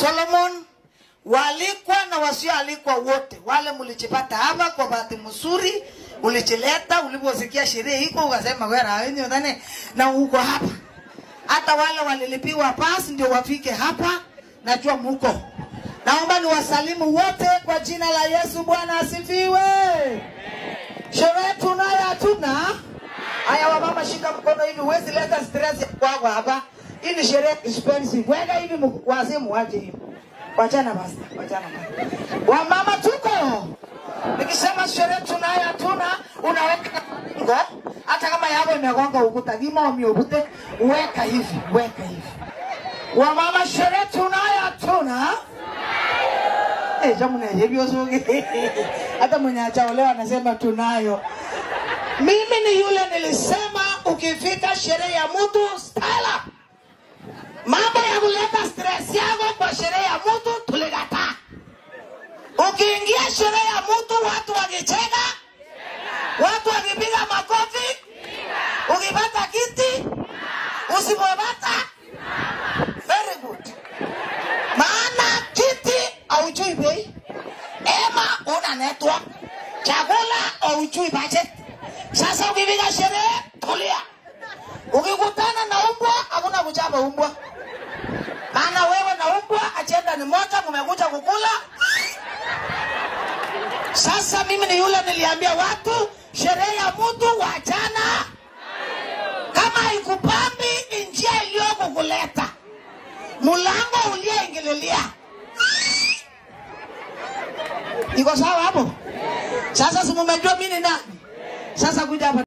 Solomon, walikwa na wasioalikwa wote, wale mlichipata hapa kwa bahati mzuri, ulichileta, uliposikia sherehe iko ukasema wewe wenyewe ndani na uko hapa. Hata wale walilipiwa pasi ndio wafike hapa, najua mko. Naomba niwasalimu wote kwa jina la Yesu. Bwana asifiwe. Sherehe tunayo hatuna. Haya wamama shika mkono hivi, huwezi leta stress kwako hapa. Hii ni sherehe expensive. Weka hivi wazimu waje hivi. Wachana basta, wachana basta. Wamama tuko. Nikisema sherehe tunayo hatuna, unaweka ngo. Hata kama yako imegonga ukuta, gima umiobute, weka hivi, weka hivi. Wamama sherehe tunayo hatuna. Jamu na hivyo soge. Hata mwenye achaolewa anasema tunayo. Mimi ni yule nilisema ukifika sherehe ya mtu style. Mambo ya kuleta stress yako kwa sherehe ya mtu tulikataa. Ukiingia sherehe ya mtu watu wakicheka, watu wakipiga makofi, ukipata kiti, usipopata very good. Maana kiti haujui bei, ema una network, chakula haujui budget. Sasa ukipiga sherehe tulia. Ukikutana na umbwa hakuna kuchapa umbwa. Maana wewe na umbwa ajenda ni moja, mmekuja kukula. Sasa mimi ni yule niliambia watu sherehe ya mtu wachana. Kama ikupambi njia iliyoko kuleta, mulango uliyeingililia. Iko sawa hapo? Sasa si mmejua mimi ni nani? Sasa kuja hapa.